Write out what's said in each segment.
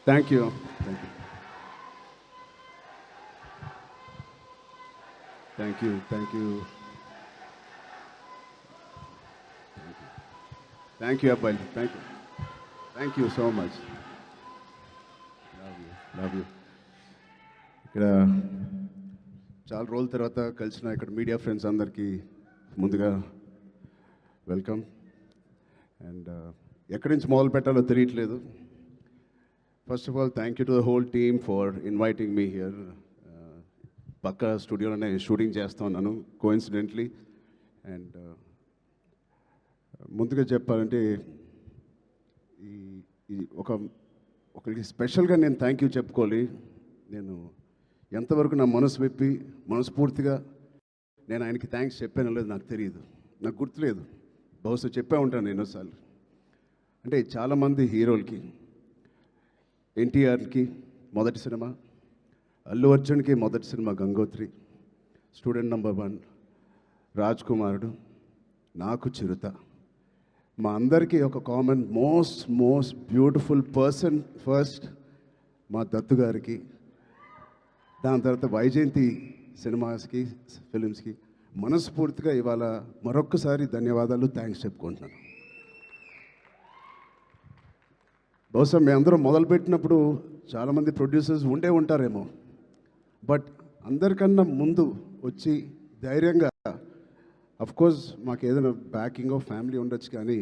Thank you. Thank you. Thank you. Thank you. Thank you అబ్బాయి. Thank you. Thank you so much. Love you. Love you. ఇక్కడ చాలా రోజుల తర్వాత కలిసిన ఇక్కడ మీడియా ఫ్రెండ్స్ అందరికీ ముందుగా వెల్కమ్. అండ్ ఎక్కడి నుంచి మొదలు పెట్టాలో తెలియట్లేదు. First of all thank you to the whole team for inviting me here. పక్క స్టూడియోలోనే షూటింగ్ చేస్తూ ఉన్నాను కోఇన్సిడెంట్లీ. అండ్ ముందుగా చెప్పాలంటే ఈ ఒకరికి స్పెషల్గా నేను థ్యాంక్ యూ చెప్పుకోవాలి. నేను ఎంతవరకు నా మనసు విప్పి మనస్ఫూర్తిగా నేను ఆయనకి థ్యాంక్స్ చెప్పానో లేదు నాకు తెలియదు, నాకు గుర్తులేదు. బహుశా చెప్పే ఉంటాను ఎన్నోసార్లు. అంటే చాలామంది హీరోలకి, ఎన్టీఆర్కి మొదటి సినిమా, అల్లు అర్జున్కి మొదటి cinema Gangotri, student number 1, Raj కుమారుడు, నాకు చిరుత. మా అందరికీ ఒక common most beautiful person first మా దత్తు గారికి, దాని తర్వాత వైజయంతి సినిమాస్కి ఫిలిమ్స్కి మనస్ఫూర్తిగా ఇవాళ మరొక్కసారి ధన్యవాదాలు, థ్యాంక్స్ చెప్పుకుంటున్నాను. బహుశా మేమందరం మొదలుపెట్టినప్పుడు చాలామంది ప్రొడ్యూసర్స్ ఉండే ఉంటారేమో, బట్ అందరికన్నా ముందు వచ్చి ధైర్యంగా, అఫ్కోర్స్ మాకు ఏదైనా బ్యాకింగ్ ఆఫ్ ఫ్యామిలీ ఉండొచ్చు, కానీ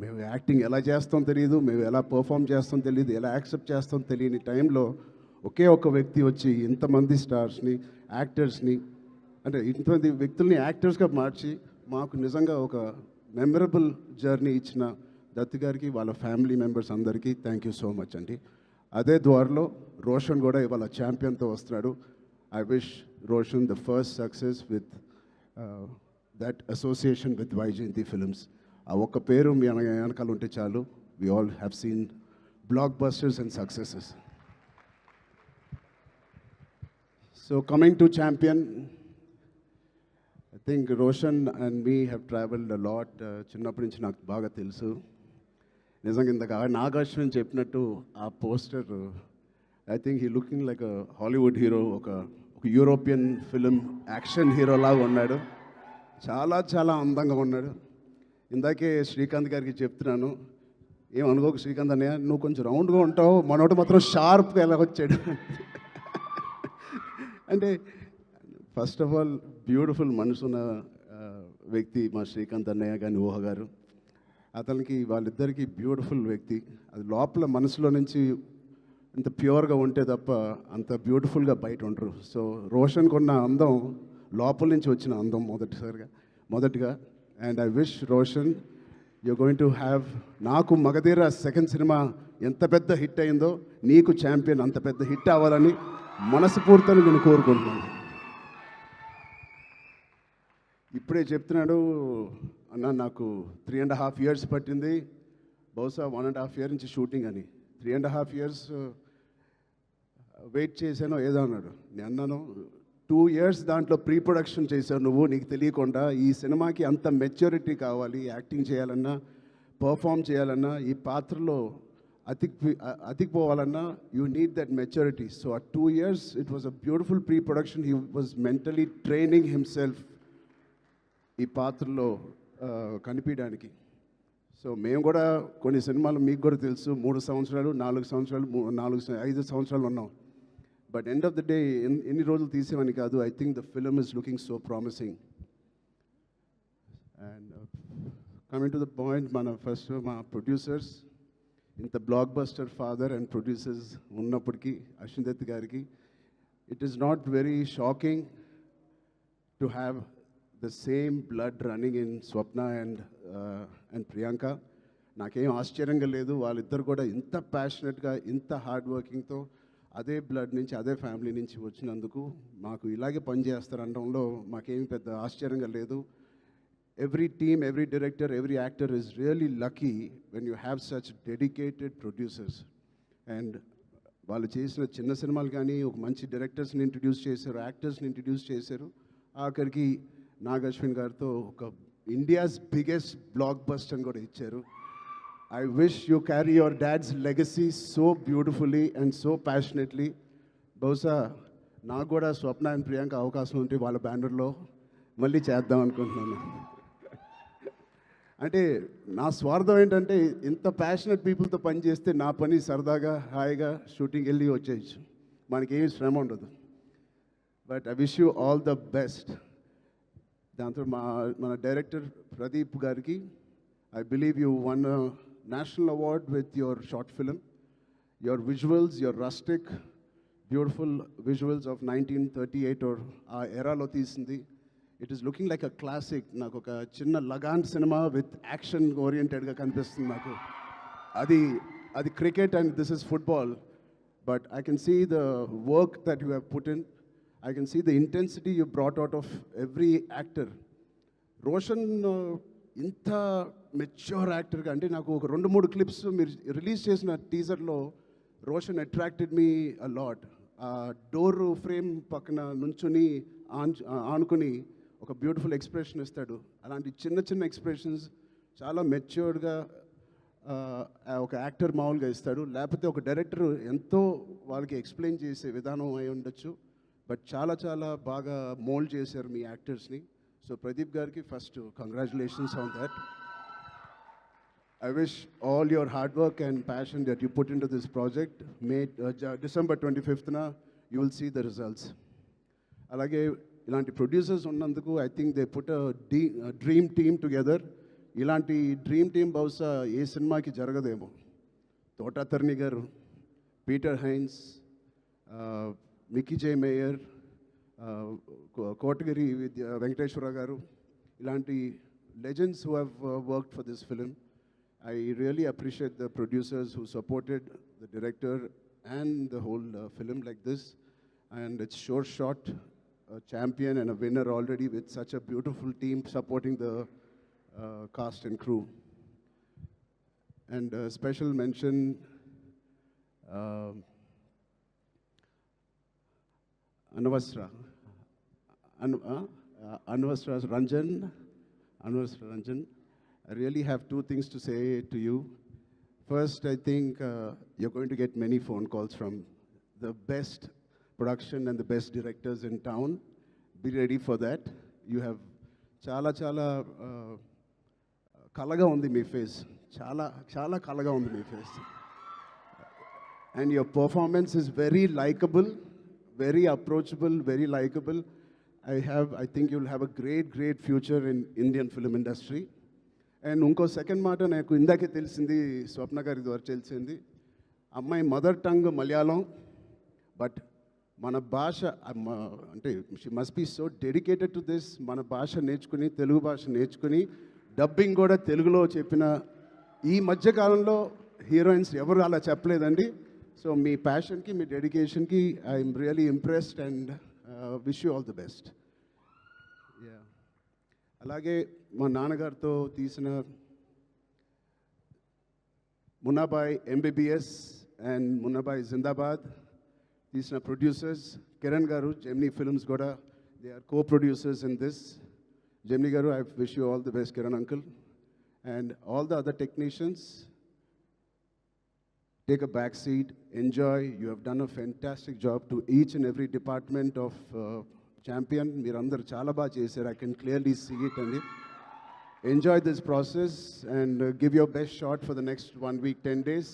మేము యాక్టింగ్ ఎలా చేస్తాం తెలియదు, మేము ఎలా పర్ఫామ్ చేస్తాం తెలియదు, ఎలా యాక్సెప్ట్ చేస్తాం తెలియని టైంలో ఒకే ఒక వ్యక్తి వచ్చి ఇంతమంది స్టార్స్ని, యాక్టర్స్ని, అంటే ఇంతమంది వ్యక్తుల్ని యాక్టర్స్గా మార్చి మాకు నిజంగా ఒక మెమరబుల్ జర్నీ ఇచ్చిన దత్తు గారికి, వాళ్ళ ఫ్యామిలీ మెంబర్స్ అందరికీ థ్యాంక్ యూ సో మచ్ అండి. అదే ద్వారలో రోషన్ కూడా ఇవాళ ఛాంపియన్తో వస్తున్నాడు. I wish Roshan the first success with that association with Vyjayanthi films. ఆ ఒక్క పేరు మీ వెనకాల ఉంటే చాలు. We all have seen blockbusters and successes. So coming to Champion, I think Roshan and me have traveled a lot. చిన్నప్పటి నుంచి నాకు బాగా తెలుసు. నిజంగా ఇందాక నాగార్జున చెప్పినట్టు ఆ poster, I think he looking like a Hollywood hero, ఒక యూరోపియన్ ఫిలిం యాక్షన్ హీరో లాగా ఉన్నాడు. చాలా అందంగా ఉన్నాడు. ఇందాకే శ్రీకాంత్ గారికి చెప్తున్నాను, ఏమనుకోకు శ్రీకాంత్ అన్నయ్య, నువ్వు కొంచెం రౌండ్గా ఉంటావు, మనోడు మాత్రం షార్ప్గా ఎలా వచ్చాడు అంటే ఫస్ట్ ఆఫ్ ఆల్ బ్యూటిఫుల్ మనసున్న వ్యక్తి మా శ్రీకాంత్ అన్నయ్య కానీ ఊహ గారు. అతనికి వాళ్ళిద్దరికీ బ్యూటిఫుల్ వ్యక్తి. అది లోపల మనసులో నుంచి ఇంత ప్యూర్గా ఉంటే తప్ప అంత బ్యూటిఫుల్గా బయట ఉండరు. సో రోషన్కి ఉన్న అందం లోపల నుంచి వచ్చిన అందం మొదటిగా. And I wish Roshan you going to have, నాకు మగధీర సెకండ్ సినిమా ఎంత పెద్ద హిట్ అయిందో నీకు ఛాంపియన్ అంత పెద్ద హిట్ అవ్వాలని మనస్ఫూర్తిగా నేను కోరుకుంటున్నాను. ఇప్పుడే చెప్తున్నాడు అన్న, నాకు 3.5 years పట్టింది, బహుశా 1.5 year నుంచి షూటింగ్ అని. 3.5 years వెయిట్ చేశానో ఏదో అన్నాడు. నేను అన్నాను 2 years దాంట్లో ప్రీ ప్రొడక్షన్ చేశావు నువ్వు, నీకు తెలియకుండా. ఈ సినిమాకి అంత మెచ్యూరిటీ కావాలి, యాక్టింగ్ చేయాలన్నా, పర్ఫామ్ చేయాలన్నా, ఈ పాత్రలో అతికిపోవాలన్నా you need that maturity. So ఆ 2 years it was a beautiful pre production. He was mentally training himself ఈ పాత్రలో కనిపించడానికి. సో మేము కూడా కొన్ని సినిమాలు మీకు కూడా తెలుసు 3 సంవత్సరాలు 4 సంవత్సరాలు 5 సంవత్సరాలు ఉన్నాం. But end of the day ఎన్ని రోజులు తీసేవని కాదు. I think the film is looking so promising. And coming to the point, మా ప్రొడ్యూసర్స్, ఇంత block buster father and producers ఉన్నప్పటికీ అశ్విన్ దత్ గారికి it is not very shocking to have the same blood running in Swapna and Priyanka. నాకేం ఆశ్చర్యంగా లేదు. వాళ్ళిద్దరు కూడా ఇంత ప్యాషనెట్గా, ఇంత హార్డ్ వర్కింగ్తో అదే బ్లడ్ నుంచి, అదే ఫ్యామిలీ నుంచి వచ్చినందుకు మాకు ఇలాగే పనిచేస్తారనడంలో మాకేమీ పెద్ద ఆశ్చర్యంగా లేదు. Every team, every director, every actor is really lucky when you have such dedicated producers. And వాళ్ళు చేసిన చిన్న సినిమాలు కానీ ఒక మంచి డైరెక్టర్స్ని ఇంట్రడ్యూస్ చేశారు, యాక్టర్స్ని ఇంట్రడ్యూస్ చేశారు. ఆఖరికి నాగ్ అశ్విన్ గారితో ఒక ఇండియాస్ బిగ్గెస్ట్ బ్లాక్ బస్టర్ అని కూడా ఇచ్చారు. I wish you carry your dad's legacy so beautifully and so passionately. బహుశా నాకు కూడా స్వప్న అండ్ ప్రియాంక అవకాశం ఉంటే వాళ్ళ బ్యానర్లో మళ్ళీ చేద్దాం అనుకుంటున్నాను. అంటే నా స్వార్థం ఏంటంటే ఇంత ప్యాషనెట్ పీపుల్తో పని చేస్తే నా పని సరదాగా హాయిగా షూటింగ్ వెళ్ళి వచ్చేయచ్చు, మనకేం శ్రమ ఉండదు. But I wish you all the best. దాంతో మన డైరెక్టర్ ప్రదీప్ గారికి, I believe you won national award with your short film. Your visuals, your rustic beautiful visuals of 1938 or ఆ ఎరాలో తీసింది. It is looking like a classic. నాకు ఒక చిన్న లగాన్ సినిమా విత్ యాక్షన్ ఓరియంటెడ్గా కనిపిస్తుంది నాకు. అది cricket and this is football. But I can see the work that you have put in. I can see the intensity you brought out of every actor. Roshan, ఇంత mature యాక్టర్గా అంటే నాకు ఒక 2-3 clips మీరు రిలీజ్ చేసిన టీజర్లో Roshan attracted me a lot. ఆ door frame పక్కన నుంచుని ఆనుకుని ఒక బ్యూటిఫుల్ ఎక్స్ప్రెషన్ ఇస్తాడు. అలాంటి చిన్న చిన్న ఎక్స్ప్రెషన్స్ చాలా మెచ్యూర్డ్గా ఒక యాక్టర్ మామూలుగా ఇస్తాడు. లేకపోతే ఒక డైరెక్టర్ ఎంతో వాళ్ళకి ఎక్స్ప్లెయిన్ చేసే విధానం అయి ఉండొచ్చు. బట్ చాలా చాలా బాగా మోల్డ్ చేశారు మీ యాక్టర్స్ని. సో ప్రదీప్ గారికి first congratulations on that. I wish all your hard work and passion that you put in to this project. December 25th you will see the results. అలాగే ఇలాంటి ప్రొడ్యూసర్స్ ఉన్నందుకు I think they put dream team together. ఇలాంటి dream team బహుశా ఏ సినిమాకి జరగదేమో. తోటాతర్ని గారు, Peter Heinz, Mickey జే mayor, Kotagiri Venkateswara గారు, ఇలాంటి legends who have worked for this film. I really appreciate the producers who supported the director and the whole film like this. And it's sure shot, a champion and a winner already with such a beautiful team supporting the cast and crew. And special mention Anvasra Ranjan. I really have 2 things to say to you. First, I think you're going to get many phone calls from the best production and the best directors in town. Be ready for that. You have chala kalaga undi mee face. Chala kalaga undi mee face. And your performance is very likable, very approachable, very likable. I think you'll have a great future in Indian film industry. And unko second మాట నాకు ఇందాకే తెలిసింది, స్వప్న గారి ద్వారా తెలిసింది. అమ్మాయి mother tongue Malayalam, but మన భాష అంటే she must be so dedicated to this. మన భాష నేర్చుకుని, తెలుగు భాష నేర్చుకుని డబ్బింగ్ కూడా తెలుగులో చెప్పిన ఈ మధ్యకాలంలో హీరోయిన్స్ ఎవరు అలా చెప్పలేదండి. సో మీ ప్యాషన్కి, మీ డెడికేషన్కి I'm really impressed and wish you all the best. అలాగే మా నాన్నగారితో తీసిన మున్నాబాయ్ ఎంబీబీఎస్ అండ్ మున్నాబాయ్ జిందాబాద్ తీసిన producers Kiran garu, Gemini films కూడా they are co-producers in this. Gemini garu, I wish you all the best Kiran uncle. And all the other technicians, take a back seat, enjoy. You have done a fantastic job to each and every department of Champion. Meerandaru chala baa chesaru. I can clearly see it. And enjoy this process and give your best shot for the next 1 week, 10 days.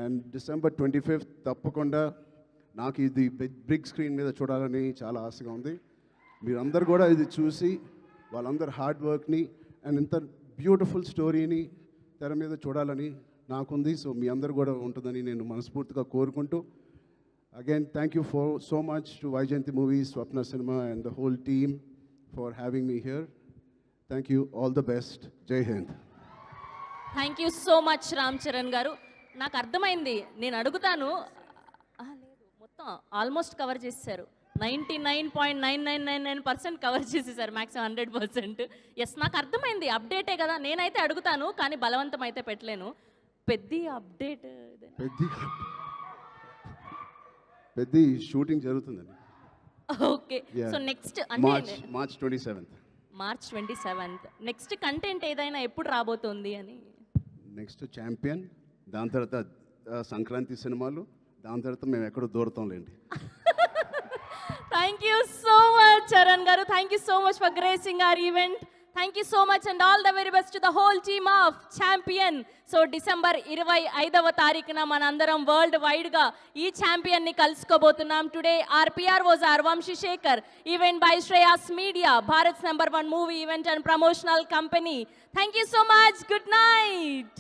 And December 25th, తప్పకుండా నాకు ఇది big screen మీద చూడాలని చాలా ఆశగా ఉంది. మీరందరూ కూడా ఇది చూసి వాళ్ళందరూ హార్డ్ వర్క్ని అండ్ ఇంత బ్యూటిఫుల్ స్టోరీని తెర మీద చూడాలని నాకుంది. సో మీ అందరు కూడా ఉంటుందని నేను మనస్ఫూర్తిగా కోరుకుంటూ, again thank you for so much to Vyjayanthi movies, Swapna cinema and the whole team for having me here. Thank you, all the best. Jai Hind. Thank you so much Ram Charan garu. నాకు అర్థమైంది, నేను అడుగుతాను. లేదు, మొత్తం ఆల్మోస్ట్ కవర్ చేసేసారు. 99.9999% కవర్ చేసేసారు, మ్యాక్సిమం 100%. ఎస్, నాకు అర్థమైంది, అప్డేటే కదా. నేనైతే అడుగుతాను కానీ బలవంతం అయితే పెట్టలేను. పెద్ద అప్డేట్, పెద్ద షూటింగ్ జరుగుతుందండి. Okay, so next March 27th. Next content ఏదైనా ఎప్పుడు రాబోతోంది అని? నెక్స్ట్ ఛాంపియన్, దాని తర్వాత సంక్రాంతి సినిమాలు, దాని తర్వాత మేము ఎక్కడో దూరతాంలేండి. Thank you so much, Charan garu. Thank you so much for gracing our event. Thank you so much and all the very best to the whole team of Champion. So December 25వ తారీఖున మనందరం world wide గా ఈ champion ని కలుసుకోబోతున్నాం. Today our PR was our Vamshi Shekhar, event by Shreyas Media, Bharat's #1 movie event and promotional company. Thank you so much. Good night.